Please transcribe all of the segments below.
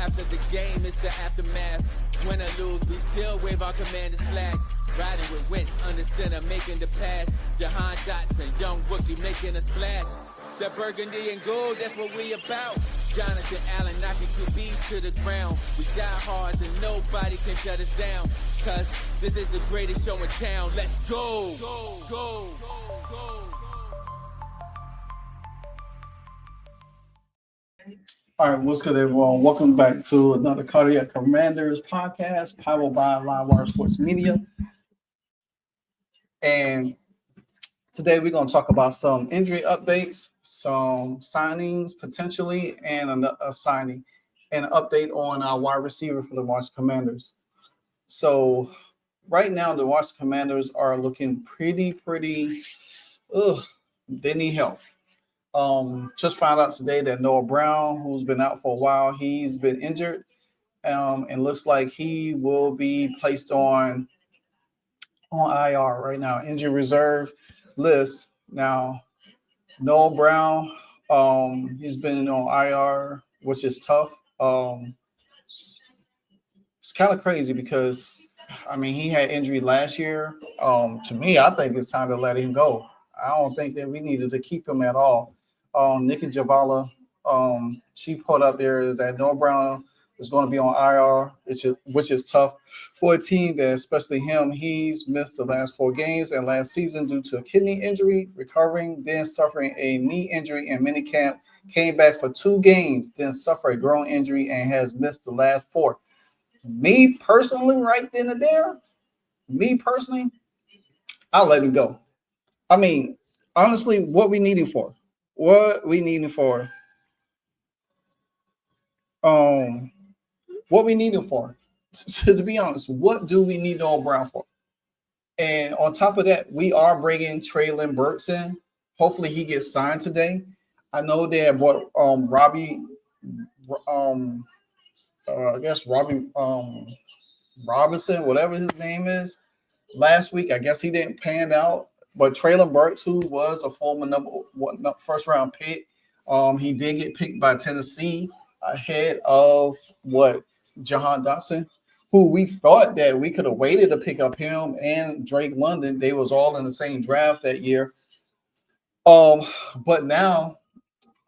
After the game, it's the aftermath. Win or lose, we still wave our commander's flag. Riding with Wentz under center, making the pass. Jahan Dotson, young rookie, making a splash. The burgundy and gold, that's what we about. Jonathan Allen knocking QBs to the ground. We die hard and nobody can shut us down. Cause this is the greatest show in town. Let's go. Go, go, go, go. All right, what's good, everyone? Welcome back to another Cardiac Commanders podcast, powered by Livewire Sports Media. And today we're going to talk about some injury updates, some signings potentially, and a signing, and an update on our wide receiver for the Washington Commanders. So right now, the Washington Commanders are looking pretty. They need help. Just found out today that Noah Brown, who's been out for a while, he's been injured, and looks like he will be placed on IR right now, injury reserve list. Now, Noah Brown, he's been on IR, which is tough. It's kind of crazy because, I mean, he had injury last year. To me, I think it's time to let him go. I don't think that we needed to keep him at all. Nikki Javala, she put up there is that Noah Brown is going to be on IR, which is tough for a team that, especially him, he's missed the last 4 games and last season due to a kidney injury, recovering, then suffering a knee injury in minicamp, came back for 2 games, then suffered a groin injury and has missed the last 4. Me personally, right then and there, I'll let him go. I mean, honestly, what we need him for? What we need him for? To be honest, what do we need Noah Brown for? And on top of that, we are bringing Treylon Burks in. Hopefully, he gets signed today. I know they have brought Robbie Robinson, whatever his name is, last week. I guess he didn't pan out. But Treylon Burks, who was a former first-round pick, he did get picked by Tennessee ahead of Jahan Dotson, who we thought that we could have waited to pick up him and Drake London. They was all in the same draft that year. But now,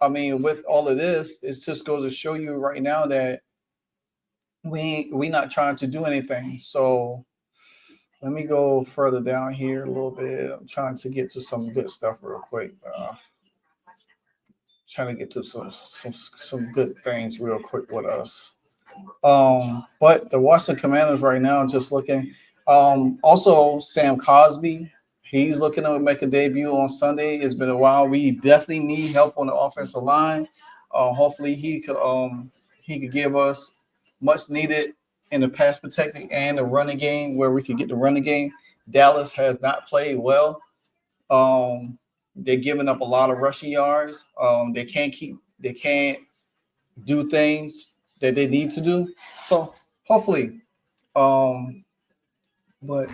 I mean, with all of this, it just goes to show you right now that we not trying to do anything. So let me go further down here a little bit. I'm trying to get to some good stuff real quick. Trying to get to some good things real quick with us. But the Washington Commanders right now just looking. Also, Sam Cosby, he's looking to make a debut on Sunday. It's been a while. We definitely need help on the offensive line. Hopefully, he could give us much needed in the pass protecting and the running game, where we could get the running game. Dallas has not played well. They're giving up a lot of rushing yards. They can't do things that they need to do. So hopefully, but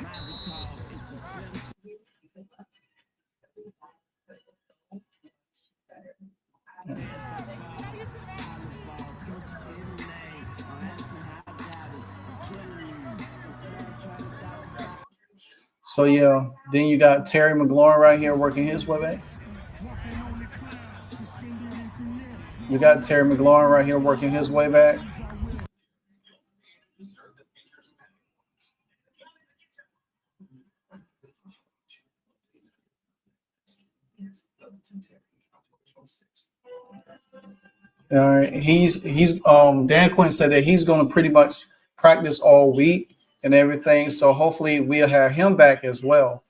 so yeah, then you got Terry McLaurin right here working his way back. All right, he's Dan Quinn said that he's going to pretty much practice all week and everything. So hopefully we'll have him back as well.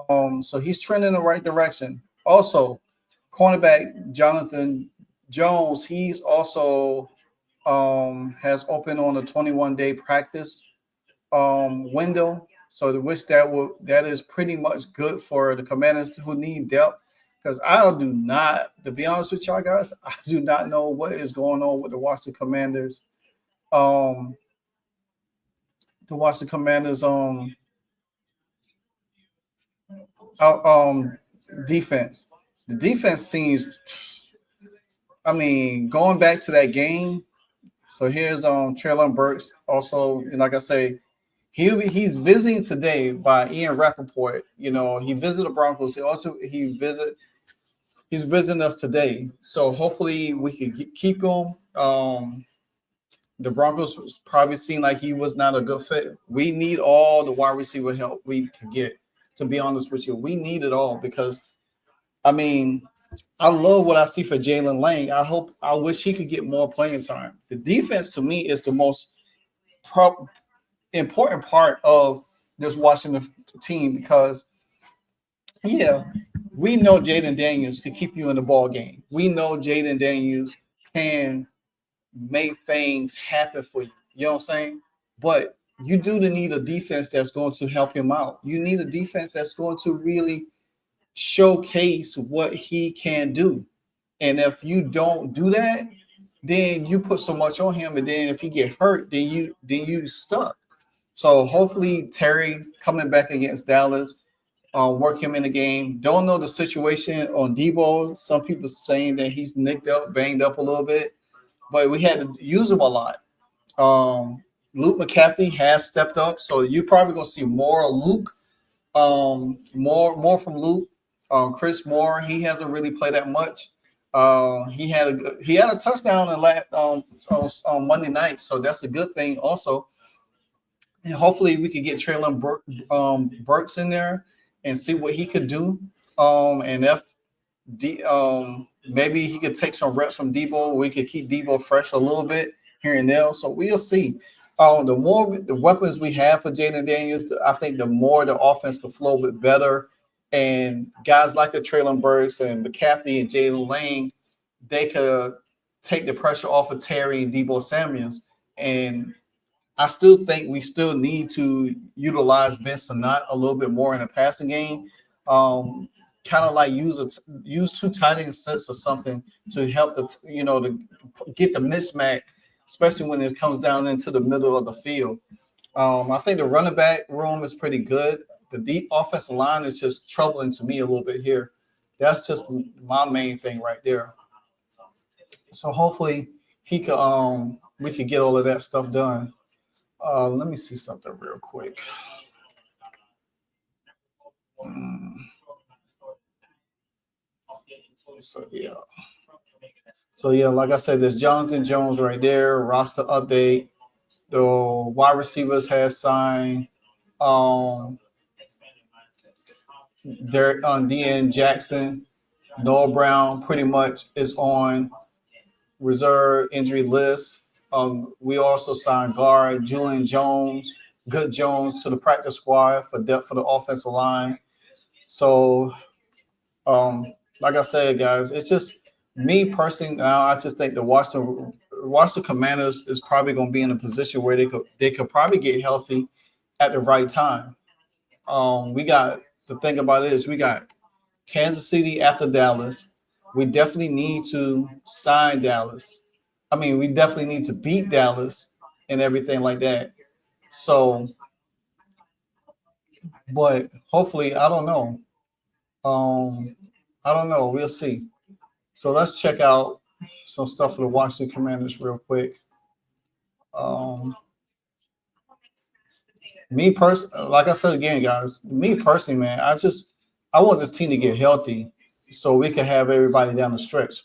So he's trending in the right direction. Also, cornerback Jonathan Jones, he's also has opened on a 21-day practice window. So that is pretty much good for the Commanders who need depth. Because to be honest with y'all guys, I do not know what is going on with the Washington Commanders. Defense. The defense seems, I mean, going back to that game, So here's Treylon Burks. Also, like I say, he's visiting today by Ian Rappaport. He visited the Broncos. He's visiting us today. So hopefully we can keep him. The Broncos probably seemed like he was not a good fit. We need all the wide receiver help we could get. To be honest with you, we need it all because I mean, I love what I see for Jalen Lang. I wish he could get more playing time. The defense to me is the most important part of this Washington team because, yeah, we know Jaden Daniels can keep you in the ball game. We know Jaden Daniels can make things happen for you. You know what I'm saying? But you do need a defense that's going to help him out. You need a defense that's going to really showcase what he can do. And if you don't do that, then you put so much on him, and then if he get hurt, then you stuck. So hopefully Terry coming back against Dallas, work him in the game. Don't know the situation on Debo. Some people saying that he's nicked up, banged up a little bit, but we had to use him a lot. Luke McCaffrey has stepped up, so you're probably gonna see more of Luke, more from Luke. Chris Moore, he hasn't really played that much. He had a touchdown on Monday night, so that's a good thing also. And hopefully we could get Treylon Burks in there and see what he could do. And if maybe he could take some reps from Debo, we could keep Debo fresh a little bit here and there. So we'll see. The more the weapons we have for Jaden Daniels, I think the more the offense can flow a bit better. And guys like a Treylon Burks and McCaffrey and Jalen Lang, they could take the pressure off of Terry and Debo Samuels. And I still think we still need to utilize Ben Sinnott a little bit more in the passing game. Kind of like use two tight end sets or something to help to get the mismatch, especially when it comes down into the middle of the field. I think the running back room is pretty good. The deep offensive line is just troubling to me a little bit here. That's just my main thing right there. So hopefully we could get all of that stuff done. Let me see something real quick. So yeah, like I said, there's Jonathan Jones right there. Roster update. The wide receivers has signed. They're on DN Jackson. Noah Brown pretty much is on reserve injury list. We also signed guard Julian Jones, Good Jones to the practice squad for depth for the offensive line. So, like I said, guys, it's just me personally now. I just think the Washington Commanders is probably going to be in a position where they could probably get healthy at the right time. We got the thing about it is we got Kansas City after Dallas. We definitely need to sign Dallas. I mean, we definitely need to beat Dallas and everything like that. So, but hopefully, I don't know. I don't know. We'll see. So let's check out some stuff for the Washington Commanders real quick. Like I said again, guys, me personally, man, I want this team to get healthy so we can have everybody down the stretch.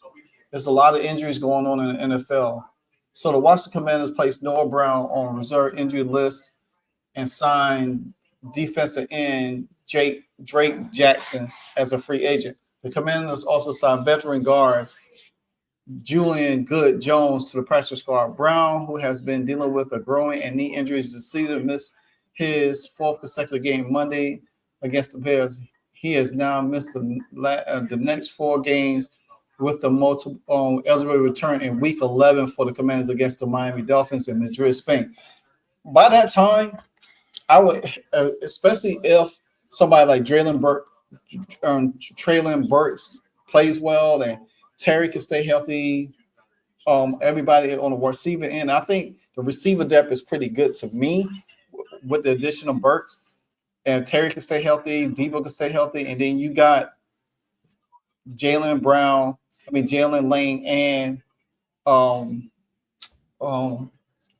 There's a lot of injuries going on in the NFL. So the Washington Commanders placed Noah Brown on reserve injury list and signed defensive end Drake Jackson as a free agent. The Commanders also signed veteran guard Julian Good Jones to the practice squad. Brown, who has been dealing with a growing and knee injuries this season, missed his fourth consecutive game Monday against the Bears. He has now missed the next 4 games with the multiple eligible return in Week 11 for the Commanders against the Miami Dolphins in Madrid, Spain. By that time, I would, especially if somebody like Treylon Burks plays well and Terry can stay healthy. Everybody on the receiver end, I think the receiver depth is pretty good to me with the addition of Burks. And Terry can stay healthy, Debo can stay healthy, and then you got Jalen Lang and Luke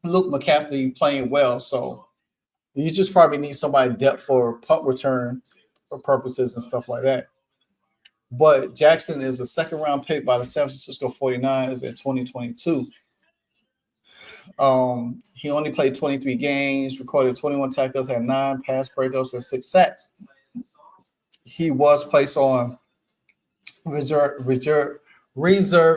McCaffrey playing well, so you just probably need somebody depth for punt return for purposes and stuff like that. But Jackson is a second round pick by the San Francisco 49ers in 2022. He only played 23 games, recorded 21 tackles, had 9 pass breakups, and 6 sacks. He was placed on reserve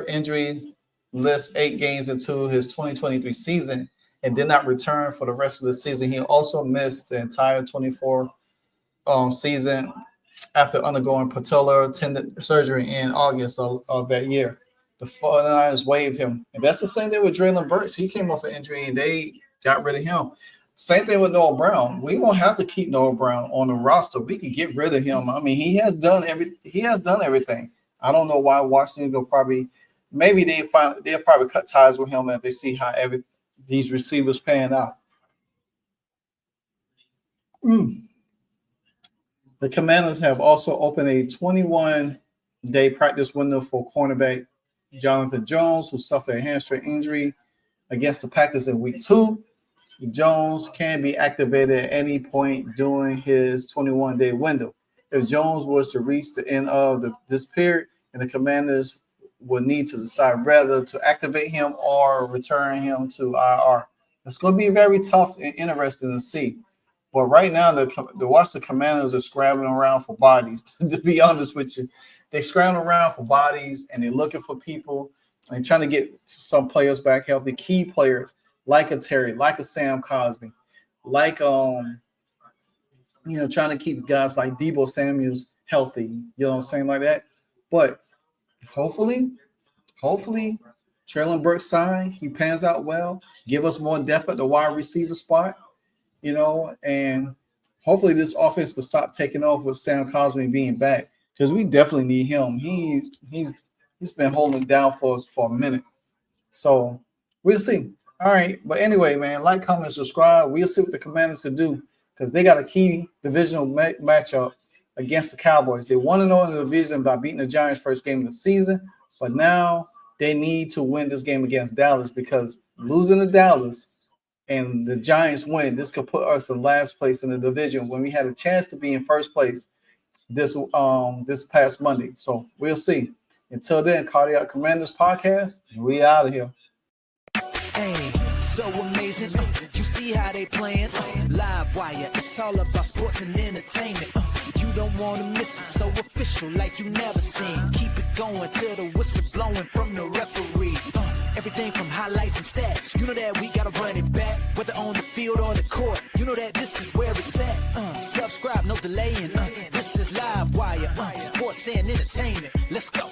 injury list 8 games into his 2023 season and did not return for the rest of the season. He also missed the entire 24 season after undergoing patellar tendon surgery in August of that year. The 49ers waived him. And that's the same thing with Treylon Burks. He came off an injury and they got rid of him. Same thing with Noah Brown. We won't have to keep Noah Brown on the roster. We could get rid of him. I mean, he has done everything. I don't know why Washington will probably maybe they'll probably cut ties with him if they see how these receivers pan out. The Commanders have also opened a 21-day practice window for cornerback Jonathan Jones, who suffered a hamstring injury against the Packers in week 2. Jones can be activated at any point during his 21-day window. If Jones was to reach the end of this period, and the Commanders would need to decide whether to activate him or return him to IR. It's going to be very tough and interesting to see. But right now, the Washington Commanders are scrambling around for bodies. To be honest with you, they're scrambling around for bodies and they're looking for people and trying to get some players back healthy, key players like a Terry, like a Sam Cosby, like trying to keep guys like Deebo Samuels healthy. You know what I'm saying, like that. But hopefully, Treylon Burks sign, he pans out well, give us more depth at the wide receiver spot. And hopefully this offense will stop taking off with Sam Cosmi being back because we definitely need him. He's been holding it down for us for a minute. So we'll see. All right. But anyway, man, like, comment, subscribe. We'll see what the Commanders can do because they got a key divisional matchup against the Cowboys. They 1-0 in the division by beating the Giants first game of the season, but now they need to win this game against Dallas because losing to Dallas and the Giants win, this could put us in last place in the division when we had a chance to be in first place this past Monday. So we'll see. Until then, Cardiac Commanders podcast, we out of here. Hey, so amazing. You see how they playing? Live wire. It's all about sports and entertainment. You don't want to miss it. So official, like you never seen. Keep it going till the whistle blowing from the referee. Everything from highlights and stats. You know that we gotta run it back, whether on the field or the court. You know that this is where it's at. Subscribe, no delaying. This is Live Wire. Sports and entertainment. Let's go.